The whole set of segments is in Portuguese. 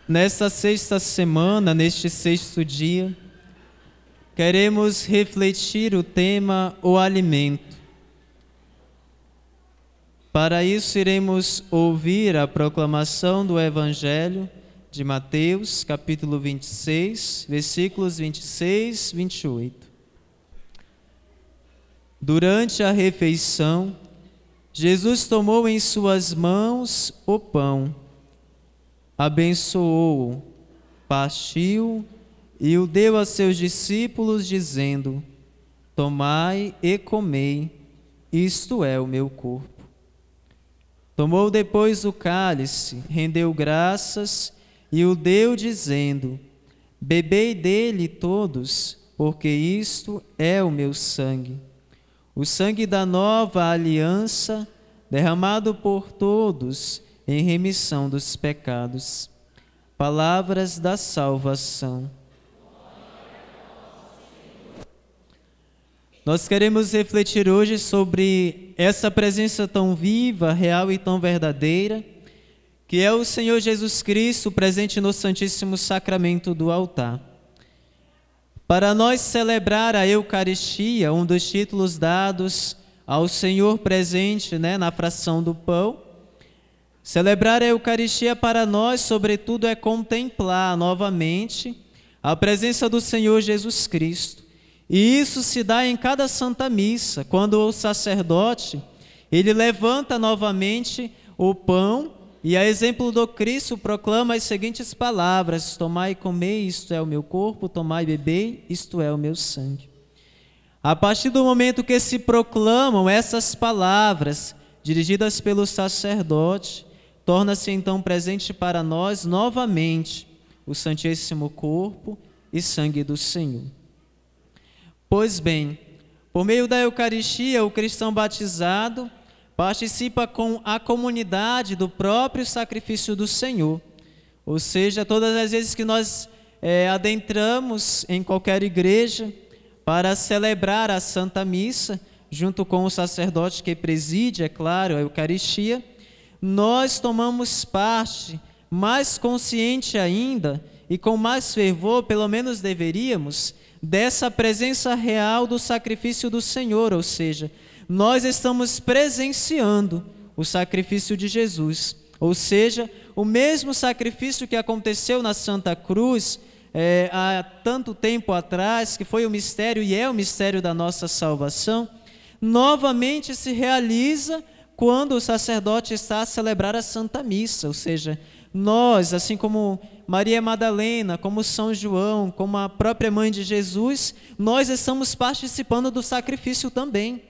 Nesta sexta semana, neste sexto dia, queremos refletir o tema o alimento. Para isso, iremos ouvir a proclamação do Evangelho de Mateus, capítulo 26, versículos 26 e 28. Durante a refeição, Jesus tomou em suas mãos o pão, abençoou-o, partiu e o deu a seus discípulos, dizendo: Tomai e comei, isto é o meu corpo. Tomou depois o cálice, rendeu graças e o deu, dizendo: Bebei dele todos, porque isto é o meu sangue, o sangue da nova aliança, derramado por todos em remissão dos pecados. Palavras da salvação. Nós queremos refletir hoje sobre essa presença tão viva, real e tão verdadeira, que é o Senhor Jesus Cristo presente no Santíssimo Sacramento do altar. Para nós celebrar a Eucaristia, um dos títulos dados ao Senhor presente, na fração do pão, celebrar a Eucaristia para nós, sobretudo, é contemplar novamente a presença do Senhor Jesus Cristo. E isso se dá em cada Santa Missa, quando o sacerdote, ele levanta novamente o pão e, a exemplo do Cristo, proclama as seguintes palavras: Tomai e comei, isto é o meu corpo, tomai e bebei, isto é o meu sangue. A partir do momento que se proclamam essas palavras, dirigidas pelo sacerdote, torna-se então presente para nós novamente o Santíssimo Corpo e Sangue do Senhor. Pois bem, por meio da Eucaristia, o cristão batizado participa com a comunidade do próprio sacrifício do Senhor. Ou seja, todas as vezes que nós adentramos em qualquer igreja para celebrar a Santa Missa, junto com o sacerdote que preside, é claro, a Eucaristia, nós tomamos parte, mais consciente ainda e com mais fervor, pelo menos deveríamos, dessa presença real do sacrifício do Senhor, ou seja, nós estamos presenciando o sacrifício de Jesus, ou seja, o mesmo sacrifício que aconteceu na Santa Cruz há tanto tempo atrás, que foi o mistério e é o mistério da nossa salvação, novamente se realiza quando o sacerdote está a celebrar a Santa Missa, ou seja, nós, assim como Maria Madalena, como São João, como a própria Mãe de Jesus, nós estamos participando do sacrifício também,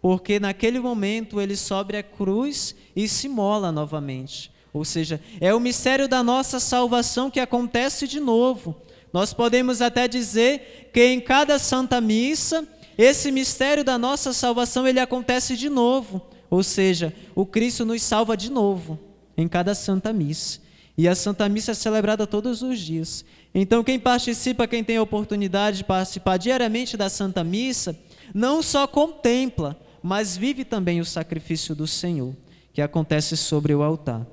porque naquele momento ele sobe a cruz e se imola novamente. Ou seja, é o mistério da nossa salvação que acontece de novo. Nós podemos até dizer que em cada Santa Missa, esse mistério da nossa salvação, ele acontece de novo. Ou seja, o Cristo nos salva de novo em cada Santa Missa. E a Santa Missa é celebrada todos os dias. Então, quem participa, quem tem a oportunidade de participar diariamente da Santa Missa, não só contempla, mas vive também o sacrifício do Senhor, que acontece sobre o altar.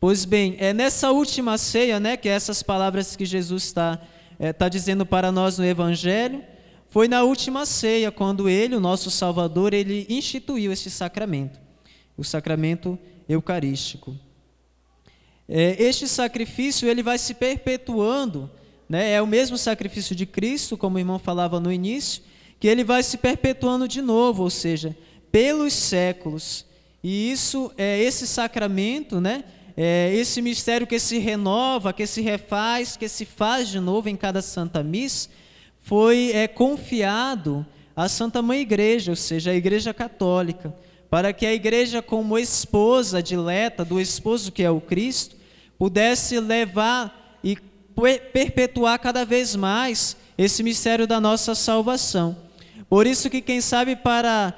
Pois bem, é nessa última ceia, que essas palavras que Jesus está dizendo para nós no Evangelho, foi na última ceia, quando ele, o nosso Salvador, ele instituiu esse sacramento, o sacramento eucarístico. Este sacrifício, ele vai se perpetuando, é o mesmo sacrifício de Cristo, como o irmão falava no início, que ele vai se perpetuando de novo, ou seja, pelos séculos. E isso é esse sacramento, esse mistério que se renova, que se refaz, que se faz de novo em cada Santa Missa, foi confiado à Santa Mãe Igreja, ou seja, a Igreja Católica, para que a Igreja, como esposa dileta do esposo que é o Cristo, pudesse levar e perpetuar cada vez mais esse mistério da nossa salvação. Por isso que, quem sabe, para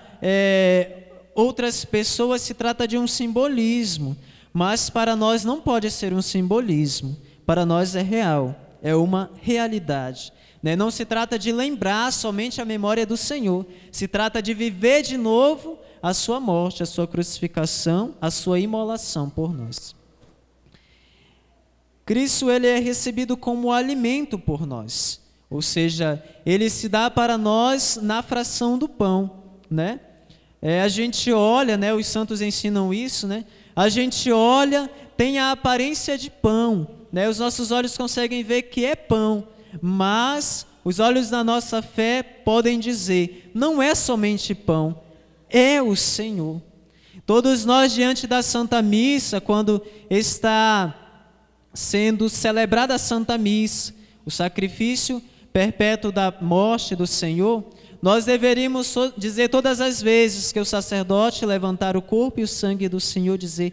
outras pessoas se trata de um simbolismo, mas para nós não pode ser um simbolismo, para nós é real, é uma realidade. Não se trata de lembrar somente a memória do Senhor, se trata de viver de novo a sua morte, a sua crucificação, a sua imolação por nós. Cristo ele é recebido como alimento por nós, ou seja, ele se dá para nós na fração do pão, né? A gente olha, né? Os santos ensinam isso, né? A gente olha, tem a aparência de pão, né? Os nossos olhos conseguem ver que é pão, mas os olhos da nossa fé podem dizer, não é somente pão, é o Senhor. Todos nós diante da Santa Missa, quando está sendo celebrada a Santa Missa, o sacrifício perpétuo da morte do Senhor, nós deveríamos dizer todas as vezes que o sacerdote levantar o corpo e o sangue do Senhor, dizer,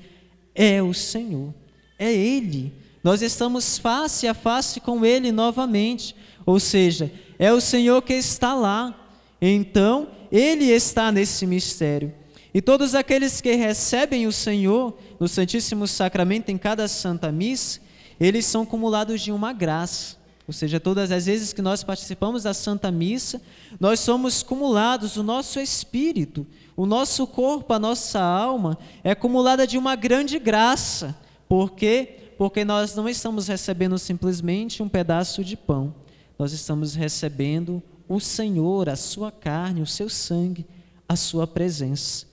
é o Senhor, é Ele. Nós estamos face a face com Ele novamente, ou seja, é o Senhor que está lá. Então, Ele está nesse mistério. E todos aqueles que recebem o Senhor no Santíssimo Sacramento em cada Santa Missa, eles são acumulados de uma graça. Ou seja, todas as vezes que nós participamos da Santa Missa, nós somos cumulados, o nosso espírito, o nosso corpo, a nossa alma é acumulada de uma grande graça. Por quê? Porque nós não estamos recebendo simplesmente um pedaço de pão. Nós estamos recebendo o Senhor, a sua carne, o seu sangue, a sua presença.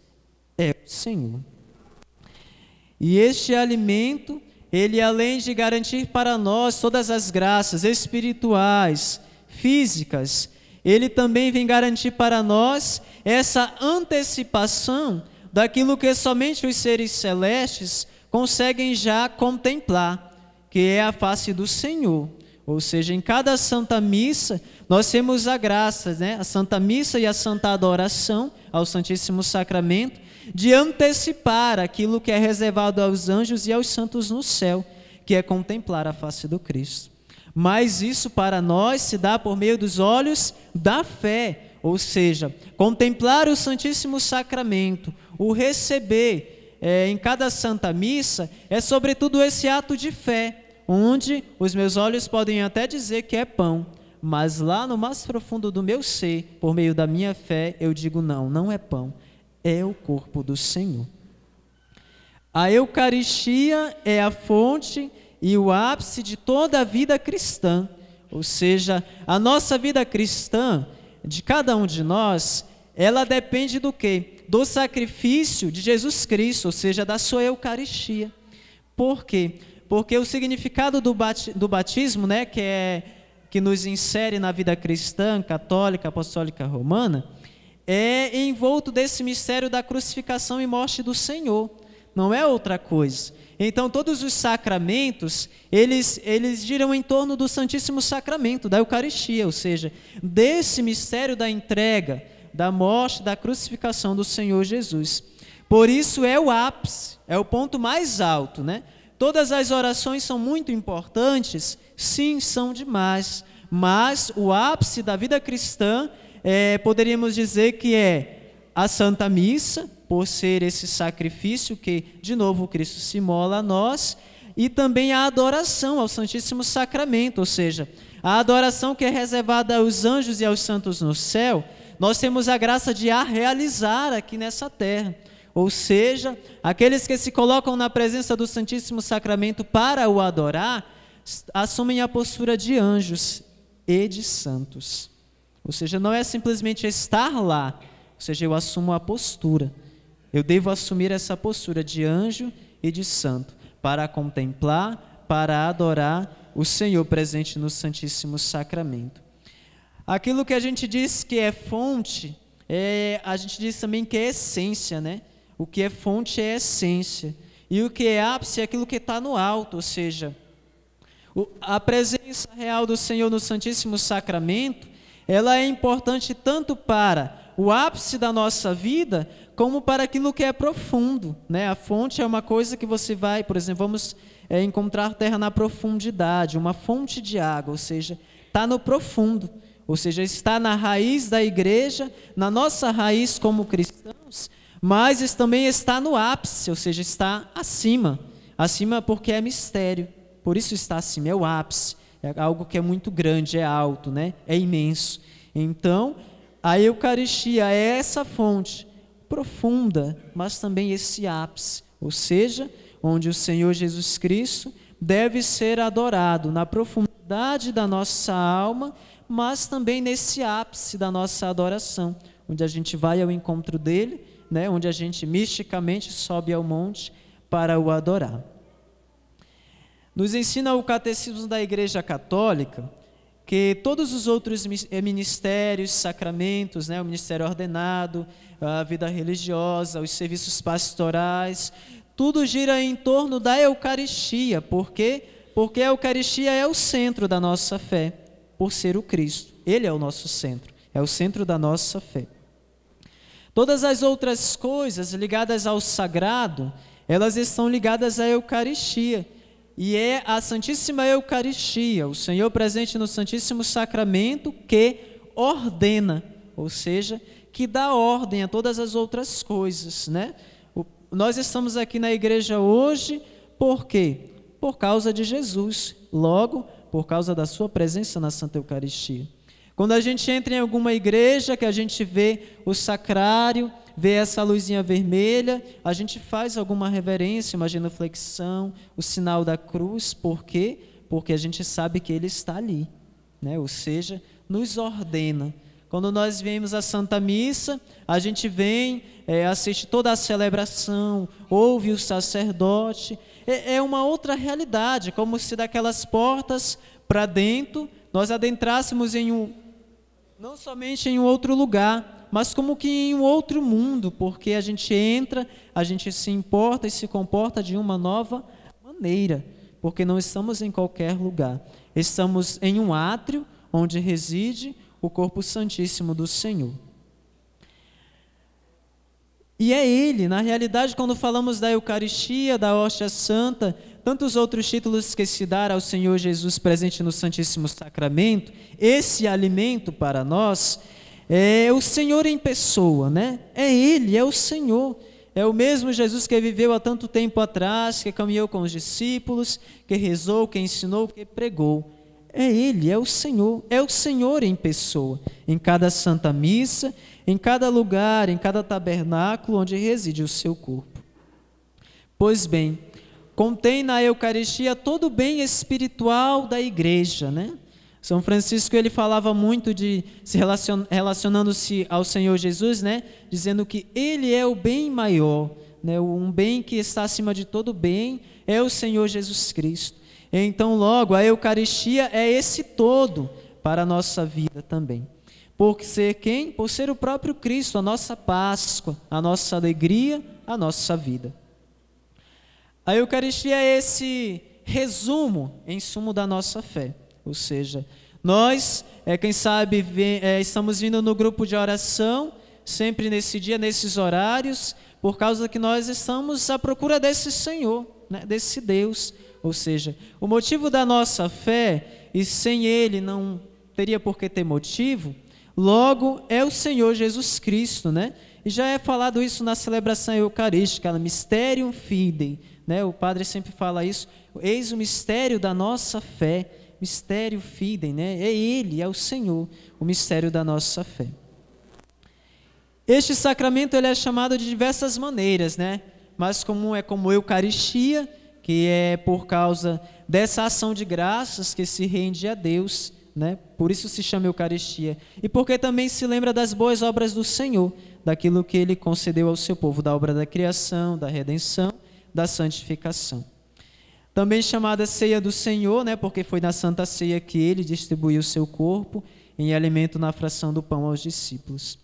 É o Senhor. E este alimento, ele além de garantir para nós todas as graças espirituais, físicas, ele também vem garantir para nós essa antecipação daquilo que somente os seres celestes conseguem já contemplar, que é a face do Senhor. Ou seja, em cada Santa Missa, nós temos a graça, né? A Santa Missa e a Santa Adoração ao Santíssimo Sacramento, de antecipar aquilo que é reservado aos anjos e aos santos no céu, que é contemplar a face do Cristo. Mas isso para nós se dá por meio dos olhos da fé, ou seja, contemplar o Santíssimo Sacramento, o receber em cada Santa Missa, é sobretudo esse ato de fé, onde os meus olhos podem até dizer que é pão, mas lá no mais profundo do meu ser, por meio da minha fé, eu digo não, não é pão, é o corpo do Senhor. A Eucaristia é a fonte e o ápice de toda a vida cristã, ou seja, a nossa vida cristã, de cada um de nós, ela depende do quê? Do sacrifício de Jesus Cristo, ou seja, da sua Eucaristia. Por quê? Porque o significado do batismo, né, que nos insere na vida cristã, católica, apostólica, romana, é envolto desse mistério da crucificação e morte do Senhor, não é outra coisa. Então todos os sacramentos, eles giram em torno do Santíssimo Sacramento, da Eucaristia, ou seja, desse mistério da entrega, da morte, da crucificação do Senhor Jesus. Por isso é o ápice, é o ponto mais alto, né? Todas as orações são muito importantes, sim, são demais, mas o ápice da vida cristã poderíamos dizer que é a Santa Missa, por ser esse sacrifício que, de novo, Cristo se imola a nós, e também a adoração ao Santíssimo Sacramento, ou seja, a adoração que é reservada aos anjos e aos santos no céu, nós temos a graça de a realizar aqui nessa terra. Ou seja, aqueles que se colocam na presença do Santíssimo Sacramento para o adorar, assumem a postura de anjos e de santos. Ou seja, não é simplesmente estar lá, ou seja, eu assumo a postura. Eu devo assumir essa postura de anjo e de santo, para contemplar, para adorar o Senhor presente no Santíssimo Sacramento. Aquilo que a gente diz que é fonte, a gente diz também que é essência, né? O que é fonte é essência. E o que é ápice é aquilo que está no alto, ou seja, a presença real do Senhor no Santíssimo Sacramento, ela é importante tanto para o ápice da nossa vida, como para aquilo que é profundo, né? A fonte é uma coisa que você vai, por exemplo, vamos encontrar terra na profundidade, uma fonte de água, ou seja, está no profundo, ou seja, está na raiz da igreja, na nossa raiz como cristãos, mas também está no ápice, ou seja, está acima porque é mistério, por isso está acima, é o ápice, é algo que é muito grande, é alto, né? É imenso. Então, a Eucaristia é essa fonte profunda, mas também esse ápice, ou seja, onde o Senhor Jesus Cristo deve ser adorado na profundidade da nossa alma, mas também nesse ápice da nossa adoração, onde a gente vai ao encontro dele, né, onde a gente misticamente sobe ao monte para o adorar. Nos ensina o Catecismo da Igreja Católica que todos os outros ministérios, sacramentos, né, o ministério ordenado, a vida religiosa, os serviços pastorais, tudo gira em torno da Eucaristia. Por quê? Porque a Eucaristia é o centro da nossa fé, por ser o Cristo. Ele é o nosso centro, é o centro da nossa fé. Todas as outras coisas ligadas ao sagrado, elas estão ligadas à Eucaristia. E é a Santíssima Eucaristia, o Senhor presente no Santíssimo Sacramento, que ordena, ou seja, que dá ordem a todas as outras coisas, né? Nós estamos aqui na igreja hoje, por quê? Por causa de Jesus, logo, por causa da sua presença na Santa Eucaristia. Quando a gente entra em alguma igreja, que a gente vê o sacrário, vê essa luzinha vermelha, a gente faz alguma reverência, uma genuflexão, o sinal da cruz. Por quê? Porque a gente sabe que ele está ali, né? Ou seja, nos ordena. Quando nós viemos à Santa Missa, a gente vem, assiste toda a celebração, ouve o sacerdote. É uma outra realidade, como se daquelas portas para dentro, nós adentrássemos não somente em um outro lugar, mas como que em um outro mundo, porque a gente entra, a gente se importa e se comporta de uma nova maneira, porque não estamos em qualquer lugar. Estamos em um átrio onde reside o corpo santíssimo do Senhor. E é Ele, na realidade, quando falamos da Eucaristia, da hóstia santa, tantos outros títulos que se dá ao Senhor Jesus presente no Santíssimo Sacramento, esse alimento para nós é o Senhor em pessoa, né? É Ele, é o Senhor. É o mesmo Jesus que viveu há tanto tempo atrás, que caminhou com os discípulos, que rezou, que ensinou, que pregou. É Ele, é o Senhor em pessoa, em cada Santa Missa, em cada lugar, em cada tabernáculo onde reside o seu corpo. Pois bem, contém na Eucaristia todo o bem espiritual da igreja, né? São Francisco, ele falava muito de relacionando-se ao Senhor Jesus, né? Dizendo que Ele é o bem maior, né? Um bem que está acima de todo bem, é o Senhor Jesus Cristo. Então, logo, a Eucaristia é esse todo para a nossa vida também. Por ser quem? Por ser o próprio Cristo, a nossa Páscoa, a nossa alegria, a nossa vida. A Eucaristia é esse resumo, em sumo, da nossa fé. Ou seja, nós, quem sabe, estamos vindo no grupo de oração, sempre nesse dia, nesses horários, por causa que nós estamos à procura desse Senhor, né? Desse Deus. Ou seja, o motivo da nossa fé, e sem Ele não teria por que ter motivo, logo é o Senhor Jesus Cristo, né? E já é falado isso na celebração eucarística, Mysterium Fidei, né? O padre sempre fala isso, eis o mistério da nossa fé, Mysterium Fidei, né? É Ele, é o Senhor, o mistério da nossa fé. Este sacramento ele é chamado de diversas maneiras, né? Mais comum é como Eucaristia, que é por causa dessa ação de graças que se rende a Deus, né? Por isso se chama Eucaristia. E porque também se lembra das boas obras do Senhor, daquilo que Ele concedeu ao seu povo, da obra da criação, da redenção, da santificação. Também chamada Ceia do Senhor, né? Porque foi na Santa Ceia que Ele distribuiu o seu corpo em alimento na fração do pão aos discípulos.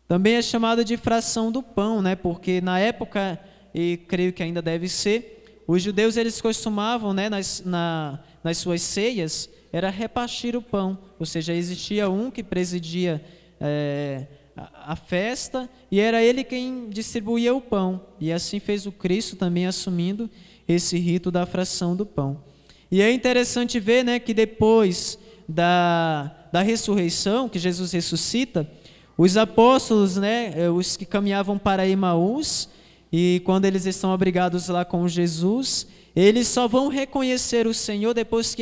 Também é chamada de fração do pão, né? Porque na época, e creio que ainda deve ser, os judeus eles costumavam, né, nas suas ceias, era repartir o pão, ou seja, existia um que presidia a festa e era ele quem distribuía o pão. E assim fez o Cristo também assumindo esse rito da fração do pão. E é interessante ver, né, que depois da ressurreição, que Jesus ressuscita, os apóstolos, né, os que caminhavam para Emaús, e quando eles estão abrigados lá com Jesus, eles só vão reconhecer o Senhor depois que